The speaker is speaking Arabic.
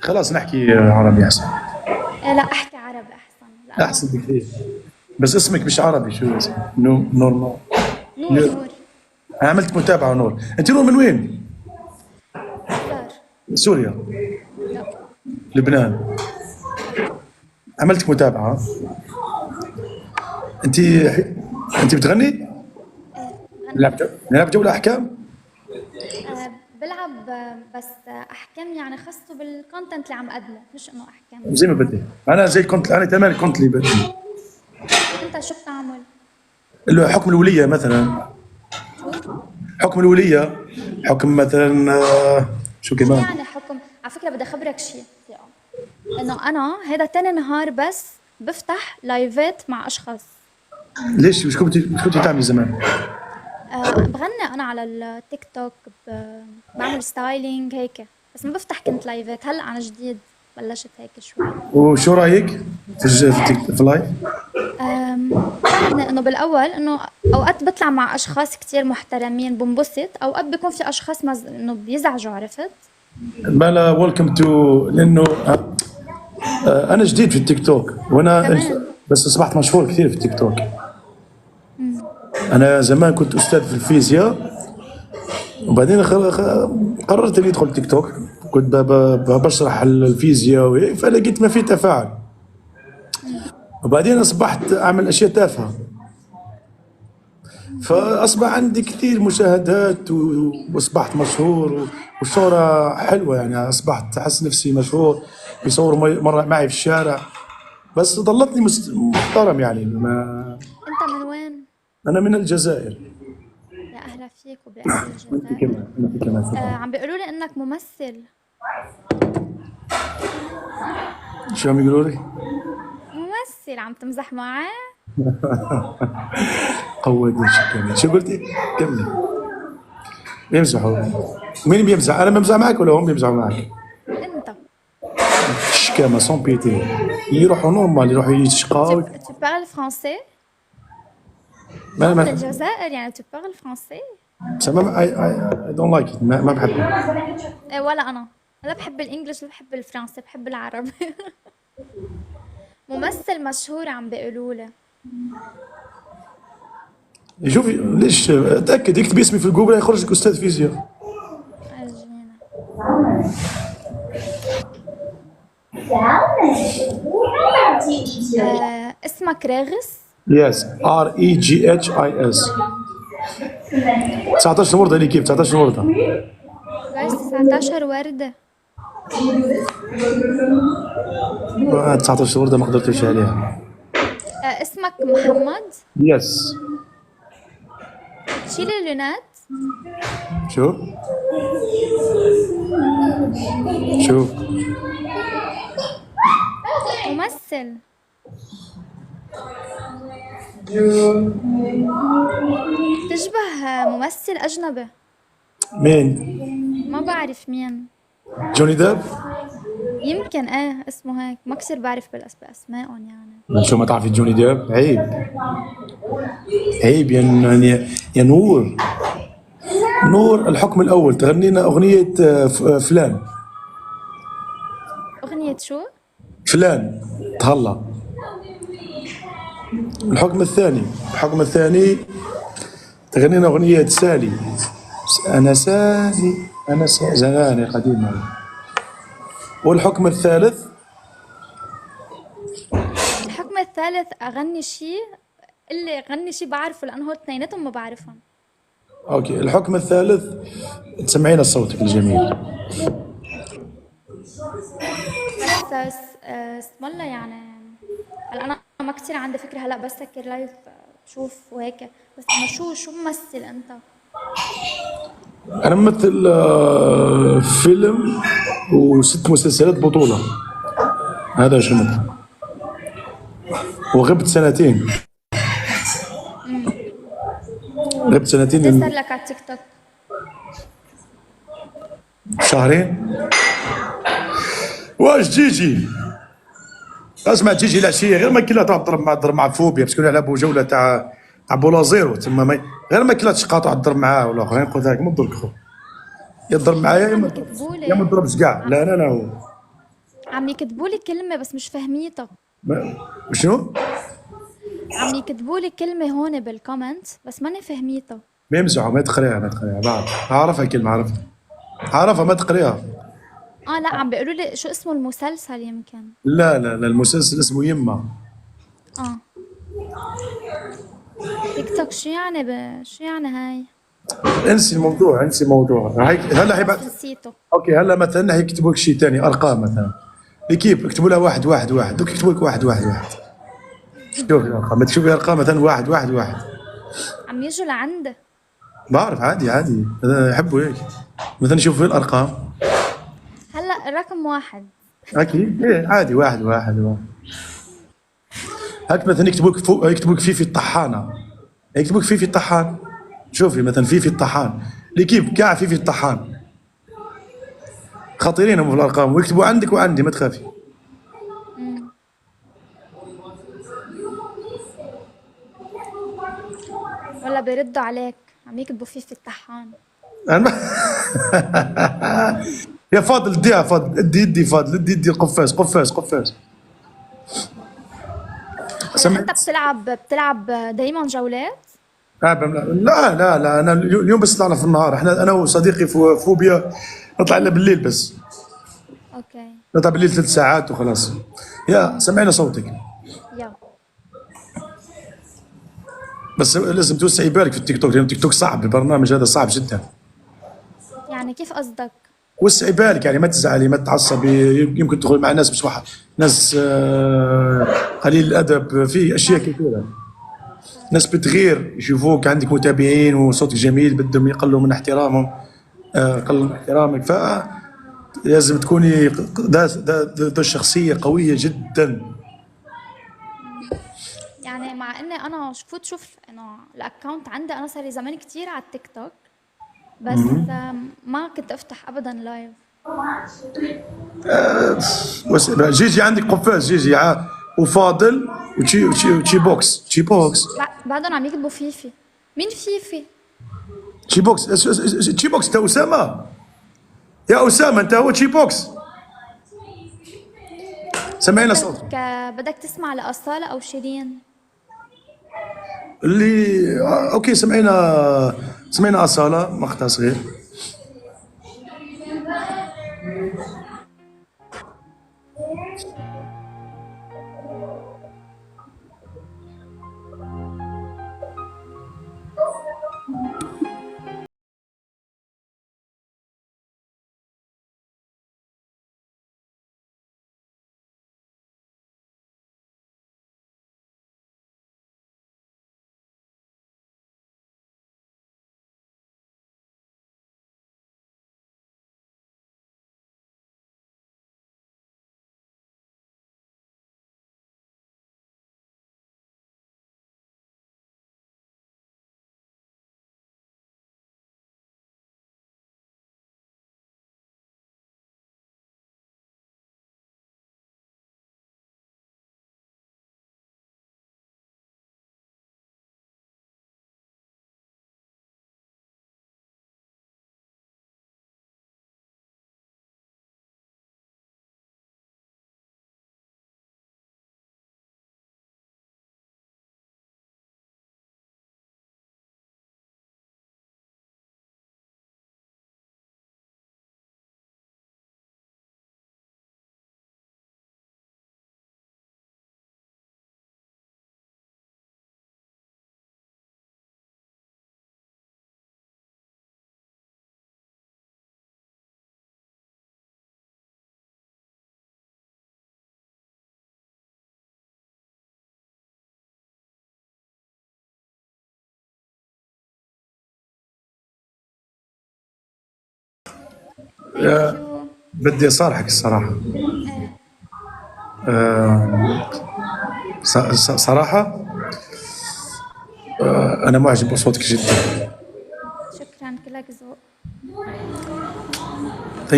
خلاص نحكي عربي احسن. لا احكي عربي احسن لانه. احسن بكثير. بس اسمك مش عربي، شو اسمك؟ نور. نور نور. نور. انا عملت متابعه نور. انت نور من وين؟ الزار. سوريا. لا. لبنان. لا. عملتك متابعه. انت انت بتغني؟ ايه بغني. نلعب جوله احكام. بلعب بس احكام يعني خاصه بالكونتنت اللي عم قدمه، مش انه احكام. زي ما بدي. انا زي كنت، انا كمان كنت اللي بدي. انت شو بتعمل؟ اللي هو حكم الوليه مثلا. شو؟ حكم الوليه. حكم مثلا شو شو كمان؟ يعني حكم؟ على فكره بدي اخبرك شيء ثقة. انه انا هذا تاني نهار بس بفتح لايفات مع اشخاص. ليش مش كنت تعمل زمان؟ بغني انا على التيك توك، بعمل ستايلينج هيك، بس ما بفتح كنت لايفات. هلا عن جديد بلشت هيك شوي. وشو رايك في اللايف؟ بعدني انه بالاول انه اوقات بطلع مع اشخاص كتير محترمين بنبسط، اوقات بيكون في اشخاص انه بيزعجوا، عرفت؟ بلا ويلكم تو، لانه انا جديد في التيك توك كمان. بس اصبحت مشهور كثير في التيك توك. مم. انا زمان كنت استاذ في الفيزياء، وبعدين قررت اني ادخل تيك توك. كنت بشرح الفيزياء وهيك، فلقيت ما في تفاعل. مم. وبعدين اصبحت اعمل اشياء تافهه، فاصبح عندي كثير مشاهدات واصبحت مشهور والشهرة حلوه يعني. اصبحت احس نفسي مشهور. بيصوروا مره معي في الشارع، بس ضلتني محترم يعني. ما انت من وين؟ انا من الجزائر. يا اهلا فيك وباهل وانت الجزائر. كمان، انت كمان شكرا. عم بيقولوا لي انك ممثل. شو عم يقولوا لي؟ ممثل، عم تمزح معي؟ قودني شكرا. شو قلتي؟ كملي. بيمزحوا. مين بيمزح؟ انا بمزح معك ولا هم بيمزحوا معك؟ انت. شكامة سون بيتي. يروحوا نورمال، يروحوا يشقاو. tu parles français؟ ما من ما الجزائر يعني tu parles français؟ ما I don't like it. ما بحبه. إيه ولا انا. لا بحب الانجليش ولا بحب الفرنسي، بحب العربي. ممثل مشهور عم بيقولوا لي. شوفي ليش، اتاكد اكتبي اسمي في جوجل يخرج لك استاذ فيزياء. اجينا. اسمك راغس؟ يس. REGHIS. 19 ورده لي كيف 19 ورده. راغس 19 وردة. 19 ورده ما قدرتش عليها. اسمك محمد؟ يس. شيل اللونات. شوف شوف. ممثل. تشبه ممثل أجنبي. مين؟ ما بعرف مين. جوني ديب؟ يمكن اسمه هيك، ما كثير بعرف بأسمائهم يعني. شو ما تعرفي جوني ديب؟ عيب. عيب يا نور. نور الحكم الأول تغني لنا أغنية فلان. أغنية شو؟ فلان تهلا. الحكم الثاني تغني لنا أغنية سالي. أنا سالي. زمان قديمة. والحكم الثالث. الحكم الثالث أغني شي، اللي غني شي بعرفه لأنه هو اثنيناتهم ما بعرفهم. أوكي. الحكم الثالث تسمعينا صوتك الجميل. بس اسم الله يعني. هلا أنا ما كثير عندي فكرة هلا، بس سكر لايف بشوف وهيك. بس إنه شو ممثل أنت؟ أنا ممثل فيلم و6 مسلسلات بطولة. هذا شو مثل. وغبت سنتين. غبت قد إيه صار سنتين. لك على التيك توك؟ شهرين. واش جيجي؟ اسمع جيجي العشيه غير ما كلها تضرب مع فوبيا، باسكو يلعبوا جوله تاع بولا زيرو تما غير ما كلها تقاطع تضرب معاه ولا اخرين. قلت لك ما تضرك خو، يا تضرب معايا عم يا ما يكذبوا يا ما لي. تضربش كاع. لا لا لا. عم يكتبوا لي كلمة بس مش فهميتها. شنو؟ عم يكتبوا لي كلمة هون بالكومنت بس ماني فهميتها. بيمزحوا، ما تقريها ما تقريها، بعرف اعرفها كلمه، اعرفها اعرفها، ما تقريها. اه لا، عم بيقولوا لي شو اسمه المسلسل يمكن. لا لا لا، المسلسل اسمه يمه. اه. تيك توك شو يعني شو يعني هاي؟ انسي الموضوع، انسي الموضوع، هيك هلا خلص هيبقى. نسيته. اوكي، هلا مثلا هيكتبوا لك شيء ثاني، ارقام مثلا. كيف اكتبوا لها واحد واحد واحد، دوك يكتبوا لك واحد واحد واحد. شوفي الارقام، تشوفي ارقام مثلا واحد واحد واحد. عم يجوا لعندي. بعرف، عادي عادي، يحبوا هيك. مثلا شوفوا الارقام. هلا رقم واحد. اكيد ايه، عادي، واحد واحد واحد. هاك مثلا يكتبوا لك فوق، يكتبوا لك فيفي الطحانه، يكتبوا لك فيفي الطحان. شوفي مثلا فيفي الطحان، كيف كاع فيفي الطحان. خطيرين هم في الارقام، ويكتبوا عندك وعندي، ما تخافي. امم. ولا بيردوا عليك عم يكتبوا فيه في الطحان. أنا يا فاضل اديها، فاضل ادي ادي، فاضل ادي ادي، القفاز قفاز قفاز. هلا سمعت. انت بتلعب دايما جولات؟ لا لا لا، انا اليوم بس طلعنا في النهار، احنا انا وصديقي فوبيا نطلع لنا بالليل بس. اوكي. نطلع بالليل 3 ساعات وخلاص. يا سمعنا صوتك. يا. بس لازم توسعي بالك في التيك توك، لان التيك توك صعب، البرنامج هذا صعب جدا. يعني كيف قصدك؟ وسعي بالك يعني، ما تزعلي ما تعصبي، يمكن تدخل مع ناس مش واحد، ناس قليل الادب، في اشياء كثيره. ناس بتغير يشوفوك عندك متابعين وصوتك جميل، بدهم يقلوا من احترامهم، قلوا من احترامك، فلازم تكوني ده الشخصيه قويه جدا. يعني مع اني انا فوت شوف انه الاكونت عندي، انا صار لي زمان كتير على التيك توك، بس ما كنت افتح ابدا لايف. بس جيجي عندك قفاز، جيجي وفاضل وتشي بوكس، تشي بوكس. بعدهم عم يكتبوا فيفي. مين فيفي؟ تشي بوكس، تشي بوكس، انت اسامه. يا اسامه، انت هو تشي بوكس. سمعنا صوتك. بدك تسمع لأصالة او شيرين؟ اللي اوكي، سمعنا اصاله، مقطع صغير. ثانك يو. بدي اصارحك الصراحه. ايه. آه، صراحه، انا معجب بصوتك جدا. شكرا، كلك ذوق.